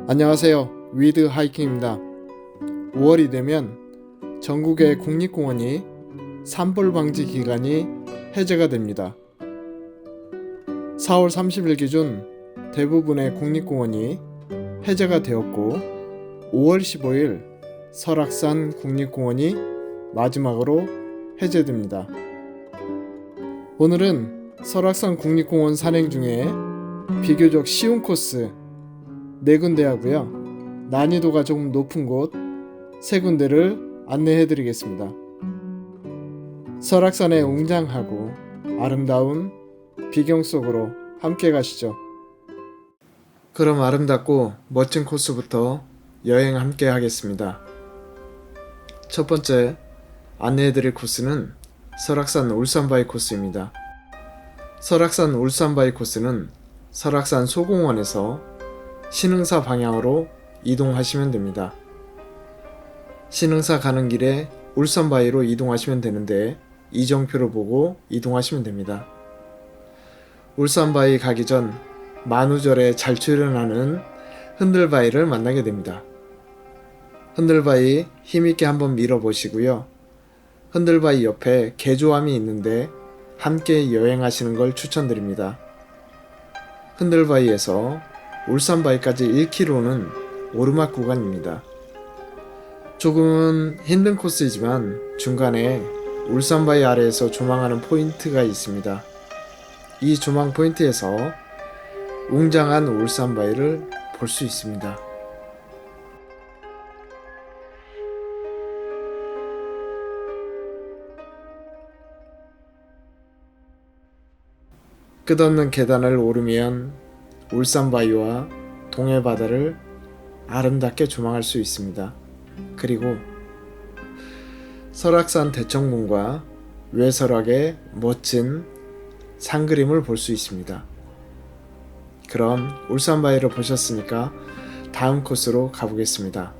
안녕하세요. 위드 하이킹입니다. 5월이 되면 전국의 국립공원이 산불 방지 기간이 해제가 됩니다. 4월 30일 기준 대부분의 국립공원이 해제가 되었고 5월 15일 설악산 국립공원이 마지막으로 해제됩니다. 오늘은 설악산 국립공원 산행 중에 비교적 쉬운 코스 4군데 하고요. 난이도가 조금 높은 곳 3군데를 안내해 드리겠습니다. 설악산의 웅장하고 아름다운 비경 속으로 함께 가시죠. 그럼 아름답고 멋진 코스부터 여행 함께 하겠습니다. 첫 번째 안내해 드릴 코스는 설악산 울산바위 코스입니다. 설악산 울산바위 코스는 설악산 소공원에서 신흥사 방향으로 이동하시면 됩니다. 신흥사 가는 길에 울산바위로 이동하시면 되는데 이정표를 보고 이동하시면 됩니다. 울산바위 가기 전 만우절에 잘 출현하는 흔들바위를 만나게 됩니다. 흔들바위 힘있게 한번 밀어보시고요. 흔들바위 옆에 개조함이 있는데 함께 여행하시는 걸 추천드립니다. 흔들바위에서 울산바위까지 1km는 오르막 구간입니다. 조금은 힘든 코스이지만 중간에 울산바위 아래에서 조망하는 포인트가 있습니다. 이 조망 포인트에서 웅장한 울산바위를 볼 수 있습니다. 끝없는 계단을 오르면 울산바위와 동해바다를 아름답게 조망할 수 있습니다. 그리고 설악산 대청문과 외설악의 멋진 산그림을 볼 수 있습니다. 그럼 울산바위를 보셨으니까 다음 코스로 가보겠습니다.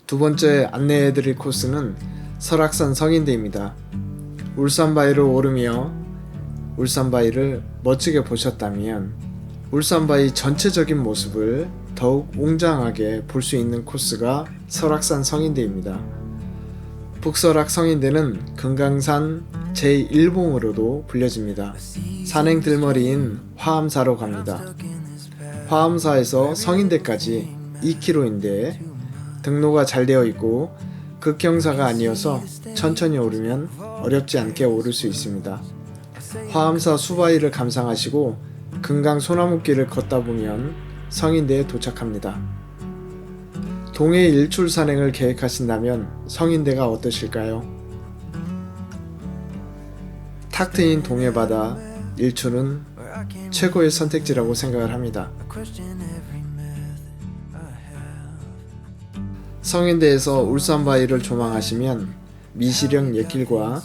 두 번째 안내해드릴 코스는 설악산 성인대입니다. 울산바위를 오르며 울산바위를 멋지게 보셨다면 울산바위 전체적인 모습을 더욱 웅장하게 볼 수 있는 코스가 설악산 성인대입니다. 북설악 성인대는 금강산 제1봉으로도 불려집니다. 산행 들머리인 화암사로 갑니다. 화암사에서 성인대까지 2km인데 등로가 잘 되어 있고 극경사가 아니어서 천천히 오르면 어렵지 않게 오를 수 있습니다. 화암사 수바위를 감상하시고 금강 소나무길을 걷다 보면 성인대에 도착합니다. 동해 일출 산행을 계획하신다면 성인대가 어떠실까요? 탁 트인 동해바다 일출은 최고의 선택지라고 생각을 합니다. 성인대에서 울산바위를 조망하시면 미시령 옛길과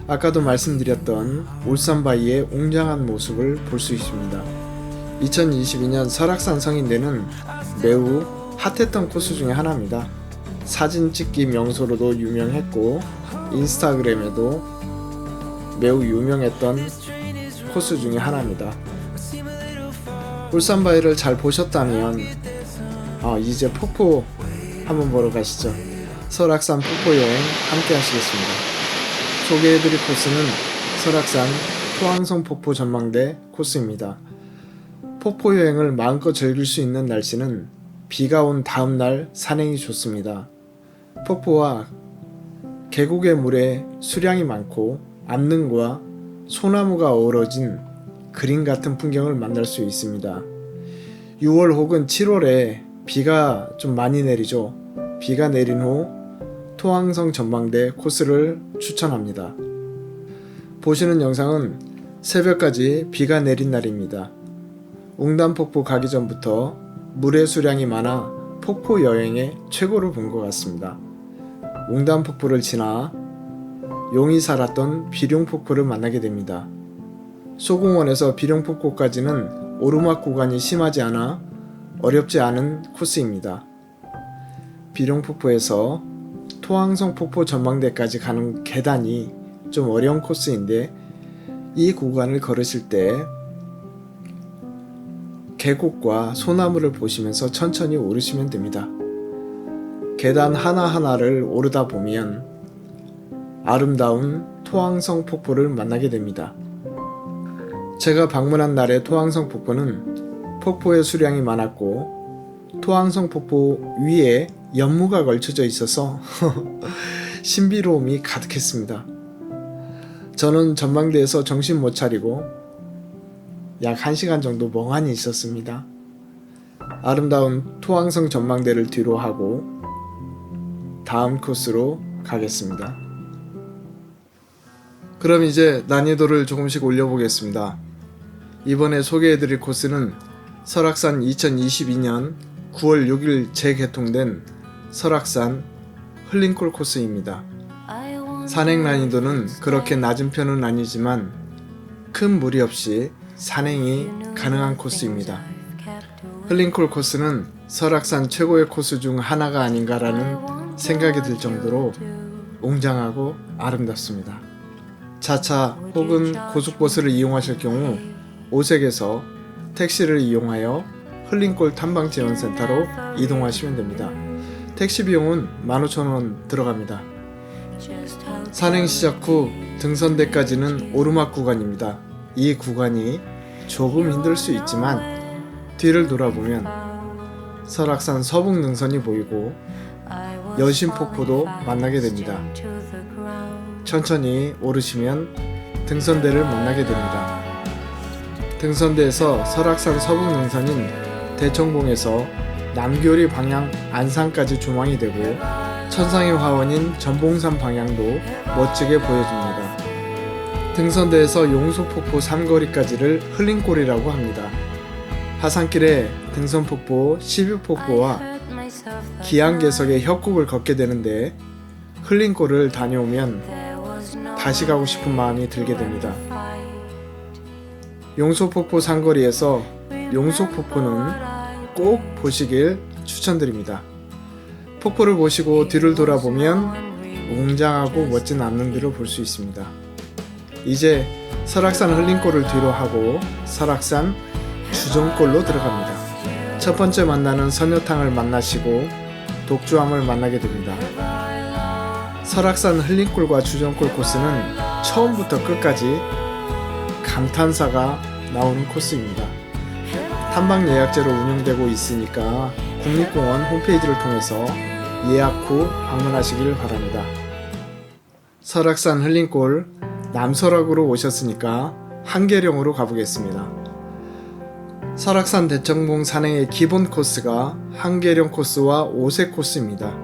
아까도 말씀드렸던 울산바위의 웅장한 모습을 볼 수 있습니다. 2022년 설악산 성인대는 매우 핫했던 코스 중에 하나입니다. 사진 찍기 명소로도 유명했고 인스타그램에도 매우 유명했던 코스 중에 하나입니다. 울산바위를 잘 보셨다면 이제 폭포 한번 보러 가시죠. 설악산 폭포 여행 함께 하시겠습니다. 소개해드릴 코스는 설악산 토항성 폭포 전망대 코스입니다. 폭포 여행을 마음껏 즐길 수 있는 날씨는 비가 온 다음날 산행이 좋습니다. 폭포와 계곡의 물에 수량이 많고 암릉과 소나무가 어우러진 그림 같은 풍경을 만날 수 있습니다. 6월 혹은 7월에 비가 좀 많이 내리죠. 비가 내린 후 토항성 전망대 코스를 추천합니다. 보시는 영상은 새벽까지 비가 내린 날입니다. 웅단폭포 가기 전부터 물의 수량이 많아 폭포 여행의 최고를 본 것 같습니다. 웅단폭포를 지나 용이 살았던 비룡폭포를 만나게 됩니다. 소공원에서 비룡폭포까지는 오르막 구간이 심하지 않아 어렵지 않은 코스입니다. 비룡폭포에서 토항성 폭포 전망대까지 가는 계단이 좀 어려운 코스인데 이 구간을 걸으실 때 계곡과 소나무를 보시면서 천천히 오르시면 됩니다. 계단 하나하나를 오르다 보면 아름다운 토항성 폭포를 만나게 됩니다. 제가 방문한 날의 토항성 폭포는 폭포의 수량이 많았고 토항성 폭포 위에 연무가 걸쳐져 있어서 신비로움이 가득했습니다. 저는 전망대에서 정신 못 차리고 약 1시간 정도 멍하니 있었습니다. 아름다운 토항성 전망대를 뒤로 하고 다음 코스로 가겠습니다. 그럼 이제 난이도를 조금씩 올려보겠습니다. 이번에 소개해드릴 코스는 설악산 2022년 9월 6일 재개통된 설악산 흘림골 코스입니다. 산행 난이도는 그렇게 낮은 편은 아니지만 큰 무리 없이 산행이 가능한 코스입니다. 흘림골 코스는 설악산 최고의 코스 중 하나가 아닌가라는 생각이 들 정도로 웅장하고 아름답습니다. 자차 혹은 고속버스를 이용하실 경우 오색에서 택시를 이용하여 흘림골 탐방지원센터로 이동하시면 됩니다. 택시 비용은 15,000원 들어갑니다. 산행 시작 후 등선대까지는 오르막 구간입니다. 이 구간이 조금 힘들 수 있지만 뒤를 돌아보면 설악산 서북 능선이 보이고 여신폭포도 만나게 됩니다. 천천히 오르시면 등선대를 만나게 됩니다. 등선대에서 설악산 서북 능선인 대청봉에서 남교리 방향 안산까지 조망이 되고 천상의 화원인 전봉산 방향도 멋지게 보여줍니다. 등선대에서 용소폭포 삼거리까지를 흘림골이라고 합니다. 하산길에 등선폭포, 시뷰폭포와 기안개석의 협곡을 걷게 되는데 흘림골을 다녀오면 다시 가고 싶은 마음이 들게 됩니다. 용소폭포 상거리에서 용소폭포는 꼭 보시길 추천드립니다. 폭포를 보시고 뒤를 돌아보면 웅장하고 멋진 암릉들을 볼 수 있습니다. 이제 설악산 흘림골을 뒤로 하고 설악산 주정골로 들어갑니다. 첫 번째 만나는 선녀탕을 만나시고 독주함을 만나게 됩니다. 설악산 흘림골과 주정골 코스는 처음부터 끝까지 감탄사가 나오는 코스입니다. 탐방 예약제로 운영되고 있으니까 국립공원 홈페이지를 통해서 예약 후 방문하시길 바랍니다. 설악산 흘림골 남설악으로 오셨으니까 한계령으로 가보겠습니다. 설악산 대청봉 산행의 기본 코스가 한계령 코스와 오색 코스입니다.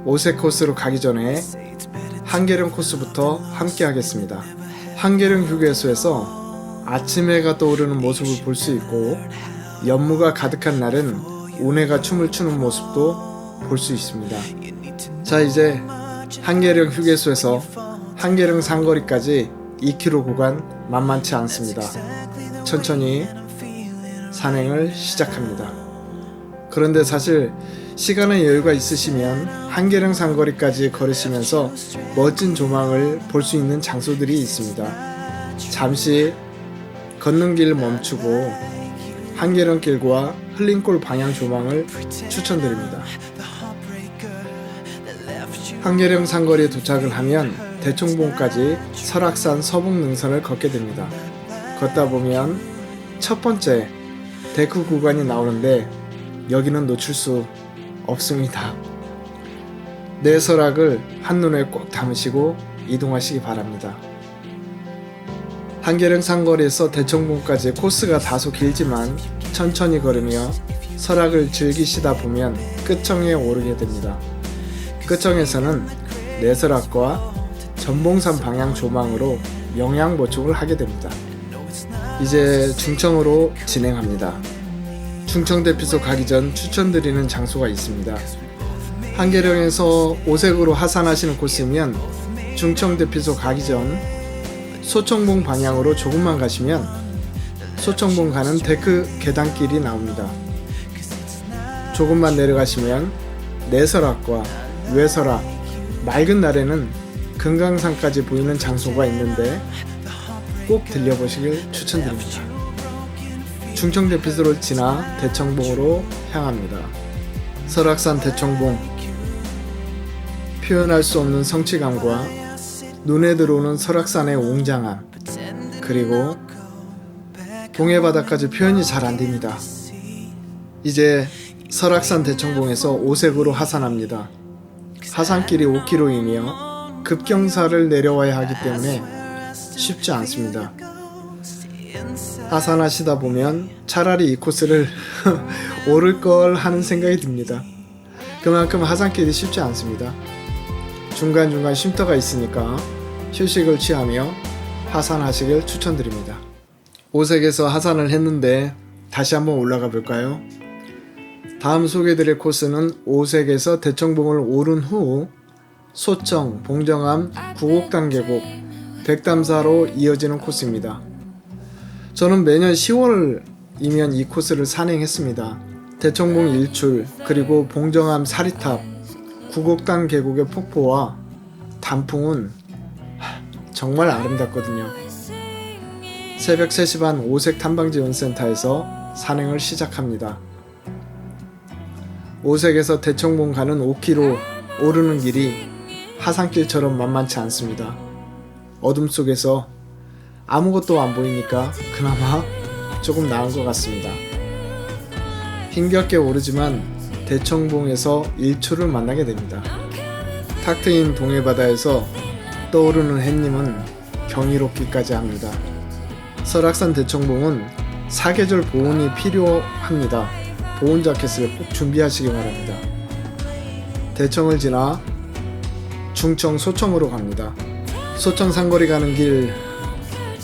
오색 코스로 가기 전에 한계령 코스부터 함께 하겠습니다. 한계령 휴게소에서 아침 해가 떠오르는 모습을 볼 수 있고 연무가 가득한 날은 운해가 춤을 추는 모습도 볼 수 있습니다. 자, 이제 한계령 휴게소에서 한계령 상거리까지 2km 구간 만만치 않습니다. 천천히 산행을 시작합니다. 그런데 사실 시간의 여유가 있으시면 한계령 상거리까지 걸으시면서 멋진 조망을 볼 수 있는 장소들이 있습니다. 잠시 걷는 길 멈추고 한계령길과 흘림골 방향 조망을 추천드립니다. 한계령 상거리에 도착을 하면 대청봉까지 설악산 서북 능선을 걷게 됩니다. 걷다 보면 첫 번째 데크 구간이 나오는데 여기는 놓칠 수 없습니다. 내 설악을 한눈에 꼭 담으시고 이동하시기 바랍니다. 한계령 상거리에서 대청봉까지 코스가 다소 길지만 천천히 걸으며 설악을 즐기시다 보면 끝정에 오르게 됩니다. 끝정에서는 내설악과 전봉산 방향 조망으로 영양 보충을 하게 됩니다. 이제 중청으로 진행합니다. 중청대피소 가기 전 추천드리는 장소가 있습니다. 한계령에서 오색으로 하산하시는 코스이면 중청대피소 가기 전 소청봉 방향으로 조금만 가시면 소청봉 가는 데크 계단길이 나옵니다. 조금만 내려가시면 내설악과 외설악, 맑은 날에는 금강산까지 보이는 장소가 있는데 꼭 들려보시길 추천드립니다. 충청대피소를 지나 대청봉으로 향합니다. 설악산 대청봉, 표현할 수 없는 성취감과 눈에 들어오는 설악산의 웅장함, 그리고 동해바다까지 표현이 잘 안됩니다. 이제 설악산 대청봉에서 오색으로 하산합니다. 하산길이 5km이며 급경사를 내려와야 하기 때문에 쉽지 않습니다. 하산하시다 보면 차라리 이 코스를 오를 걸 하는 생각이 듭니다. 그만큼 하산길이 쉽지 않습니다. 중간중간 쉼터가 있으니까 휴식을 취하며 하산하시길 추천드립니다. 오색에서 하산을 했는데 다시 한번 올라가 볼까요? 다음 소개해드릴 코스는 오색에서 대청봉을 오른 후 소청, 봉정암, 구곡당 계곡, 백담사로 이어지는 코스입니다. 저는 매년 10월이면 이 코스를 산행했습니다. 대청봉 일출, 그리고 봉정암 사리탑, 구곡당 계곡의 폭포와 단풍은 정말 아름답거든요. 새벽 3시 반 오색 탐방지원센터에서 산행을 시작합니다. 오색에서 대청봉 가는 5km 오르는 길이 하산길처럼 만만치 않습니다. 어둠 속에서 아무것도 안 보이니까 그나마 조금 나은 것 같습니다. 힘겹게 오르지만 대청봉에서 일출을 만나게 됩니다. 탁 트인 동해바다에서 떠오르는 햇님은 경이롭기까지 합니다. 설악산 대청봉은 사계절 보온이 필요합니다. 보온 자켓을 꼭 준비하시기 바랍니다. 대청을 지나 중청 소청으로 갑니다. 소청 상거리 가는 길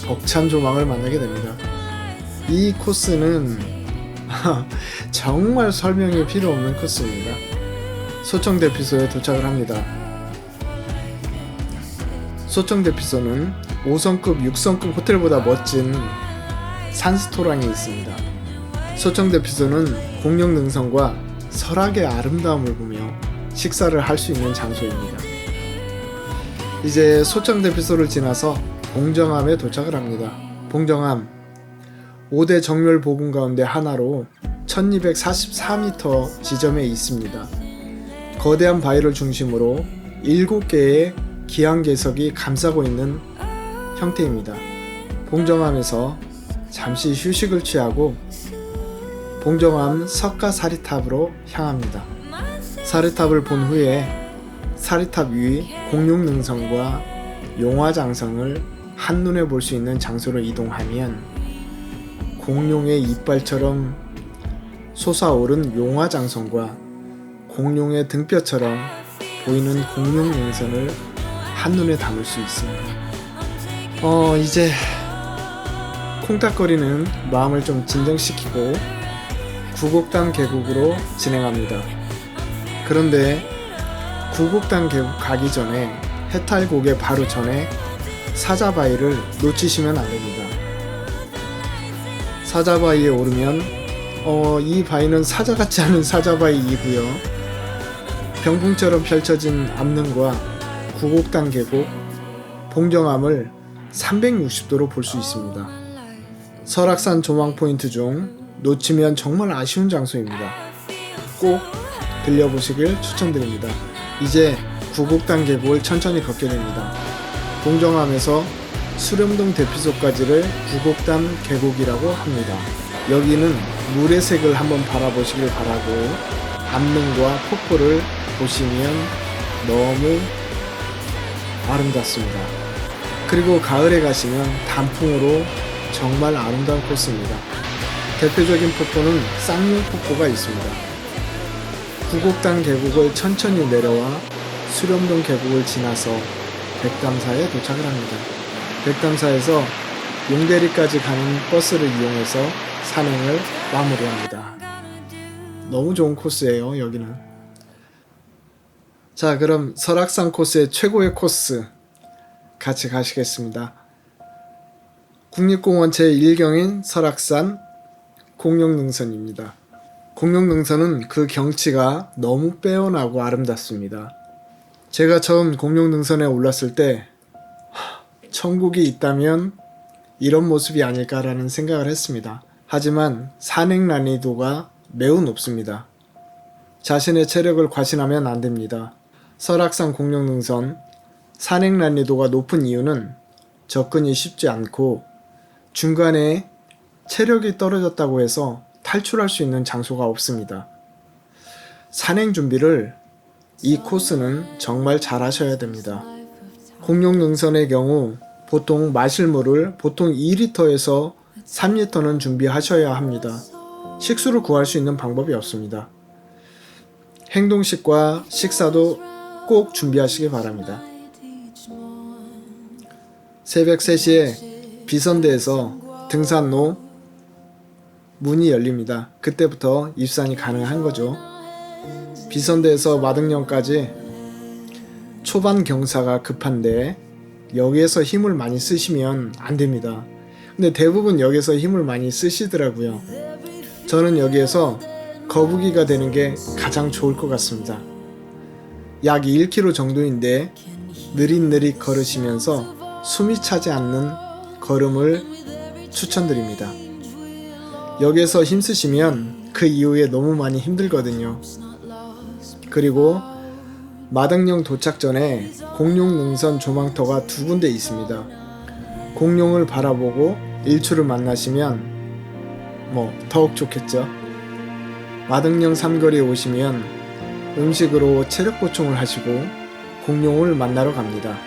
벅찬 조망을 만나게 됩니다. 이 코스는 정말 설명이 필요 없는 코스입니다. 소청 대피소에 도착을 합니다. 소청 대피소는 5성급, 6성급 호텔보다 멋진 산스토랑이 있습니다. 소청 대피소는 공룡 능선과 설악의 아름다움을 보며 식사를 할 수 있는 장소입니다. 이제 소청 대피소를 지나서 봉정암에 도착을 합니다. 봉정암 5대 정멸 보궁 가운데 하나로 1244m 지점에 있습니다. 거대한 바위를 중심으로 7개의 기암괴석이 감싸고 있는 형태입니다. 봉정암에서 잠시 휴식을 취하고 봉정암 석가사리탑으로 향합니다. 사리탑을 본 후에 사리탑 위 공룡능선과 용화장성을 한눈에 볼 수 있는 장소로 이동하면 공룡의 이빨처럼 솟아오른 용화장성과 공룡의 등뼈처럼 보이는 공룡능선을 한눈에 담을 수 있습니다. 이제 콩닥거리는 마음을 좀 진정시키고 구곡당 계곡으로 진행합니다. 그런데 구곡당 계곡 가기 전에 해탈곡의 바로 전에 사자바위를 놓치시면 안됩니다. 사자바위에 오르면 이 바위는 사자 같지 않은 사자바위이고요. 병풍처럼 펼쳐진 암릉과 구곡당 계곡, 봉정암을 360도로 볼 수 있습니다. 설악산 조망 포인트 중 놓치면 정말 아쉬운 장소입니다. 꼭 들려보시길 추천드립니다. 이제 구곡당 계곡을 천천히 걷게 됩니다. 봉정암에서 수렴동 대피소까지를 구곡당 계곡이라고 합니다. 여기는 물의 색을 한번 바라보시길 바라고 암릉과 폭포를 보시면 너무 아름답습니다. 그리고 가을에 가시면 단풍으로 정말 아름다운 코스입니다. 대표적인 폭포는 쌍용폭포가 있습니다. 구곡당 계곡을 천천히 내려와 수렴동 계곡을 지나서 백담사에 도착을 합니다. 백담사에서 용대리까지 가는 버스를 이용해서 산행을 마무리합니다. 너무 좋은 코스예요, 여기는. 자, 그럼 설악산 코스의 최고의 코스 같이 가시겠습니다. 국립공원 제1경인 설악산 공룡능선입니다. 공룡능선은 그 경치가 너무 빼어나고 아름답습니다. 제가 처음 공룡능선에 올랐을 때 천국이 있다면 이런 모습이 아닐까라는 생각을 했습니다. 하지만 산행 난이도가 매우 높습니다. 자신의 체력을 과신하면 안 됩니다. 설악산 공룡능선 산행 난이도가 높은 이유는 접근이 쉽지 않고 중간에 체력이 떨어졌다고 해서 탈출할 수 있는 장소가 없습니다. 산행 준비를 이 코스는 정말 잘 하셔야 됩니다. 공룡능선의 경우 보통 마실 물을 보통 2리터에서 3리터는 준비하셔야 합니다. 식수를 구할 수 있는 방법이 없습니다. 행동식과 식사도 꼭 준비하시기 바랍니다. 새벽 3시에 비선대에서 등산로 문이 열립니다. 그때부터 입산이 가능한 거죠. 비선대에서 마등령까지 초반 경사가 급한데 여기에서 힘을 많이 쓰시면 안 됩니다. 근데 대부분 여기서 힘을 많이 쓰시더라고요. 저는 여기에서 거북이가 되는 게 가장 좋을 것 같습니다. 약 1km 정도인데 느릿느릿 걸으시면서 숨이 차지 않는 걸음을 추천드립니다. 여기에서 힘쓰시면 그 이후에 너무 많이 힘들거든요. 그리고 마등령 도착 전에 공룡능선 조망터가 2군데 있습니다. 공룡을 바라보고 일출을 만나시면 더욱 좋겠죠. 마등령 삼거리에 오시면 음식으로 체력 보충을 하시고 공룡을 만나러 갑니다.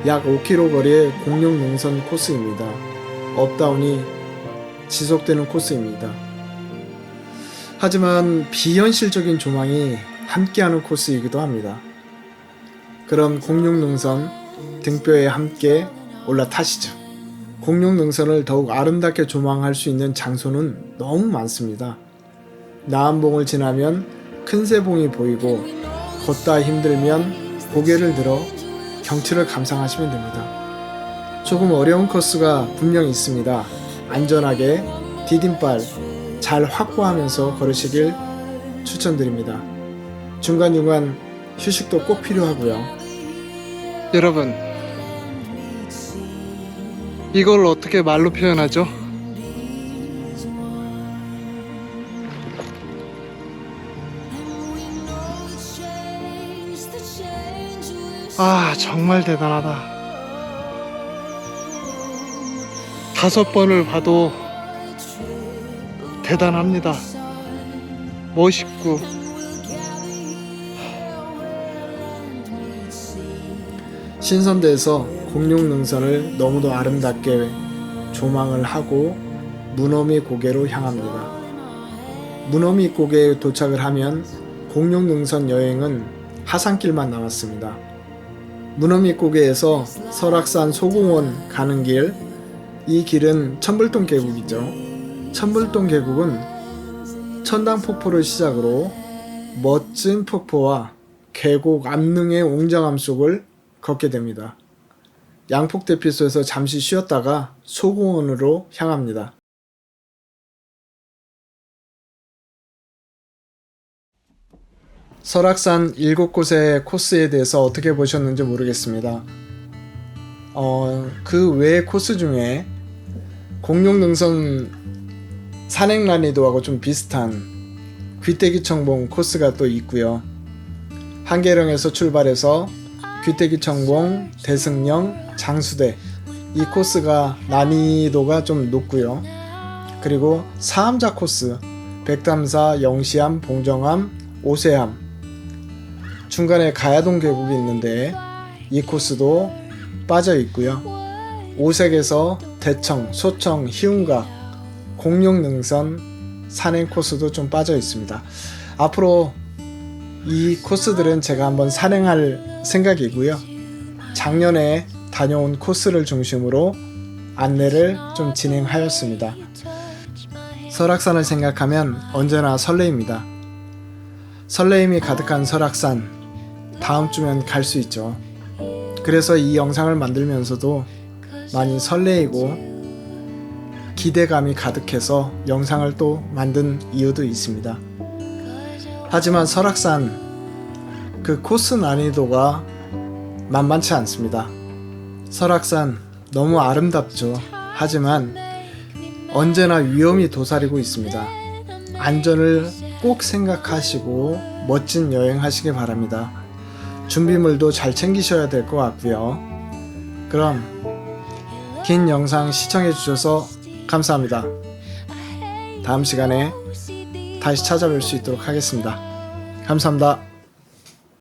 약 5km 거리의 공룡능선 코스입니다. 업다운이 지속되는 코스입니다. 하지만 비현실적인 조망이 함께하는 코스이기도 합니다. 그럼 공룡능선 등뼈에 함께 올라타시죠. 공룡능선을 더욱 아름답게 조망할 수 있는 장소는 너무 많습니다. 나암봉을 지나면 큰새봉이 보이고 걷다 힘들면 고개를 들어 경치를 감상하시면 됩니다. 조금 어려운 코스가 분명 있습니다. 안전하게 디딤발 잘 확보하면서 걸으시길 추천드립니다. 중간중간 휴식도 꼭 필요하고요. 여러분, 이걸 어떻게 말로 표현하죠? 정말 대단하다. 5번을 봐도 대단합니다. 멋있고 신선대에서 공룡능선을 너무도 아름답게 조망을 하고 문어미 고개로 향합니다. 문어미 고개에 도착을 하면 공룡능선 여행은 하산길만 남았습니다. 문어미 고개에서 설악산 소공원 가는 길, 이 길은 천불동 계곡이죠. 천불동 계곡은 천당폭포를 시작으로 멋진 폭포와 계곡 암릉의 웅장함 속을 걷게 됩니다. 양폭대피소에서 잠시 쉬었다가 소공원으로 향합니다. 설악산 7곳의 코스에 대해서 어떻게 보셨는지 모르겠습니다. 그 외의 코스 중에 공룡능선 산행 난이도하고 좀 비슷한 귀때기청봉 코스가 또 있고요. 한계령에서 출발해서 귀때기청봉, 대승령, 장수대 이 코스가 난이도가 좀 높고요. 그리고 사암자 코스 백담사, 영시암, 봉정암, 오세암 중간에 가야동 계곡이 있는데 이 코스도 빠져 있고요. 오색에서 대청, 소청, 희운각, 공룡능선 산행 코스도 좀 빠져 있습니다. 앞으로 이 코스들은 제가 한번 산행할 생각이고요. 작년에 다녀온 코스를 중심으로 안내를 좀 진행하였습니다. 설악산을 생각하면 언제나 설레입니다. 설레임이 가득한 설악산 다음 주면 갈 수 있죠. 그래서 이 영상을 만들면서도 많이 설레이고 기대감이 가득해서 영상을 또 만든 이유도 있습니다. 하지만 설악산 그 코스 난이도가 만만치 않습니다. 설악산 너무 아름답죠. 하지만 언제나 위험이 도사리고 있습니다. 안전을 꼭 생각하시고 멋진 여행 하시길 바랍니다. 준비물도 잘 챙기셔야 될 것 같고요. 그럼 긴 영상 시청해 주셔서 감사합니다. 다음 시간에 다시 찾아뵐 수 있도록 하겠습니다. 감사합니다.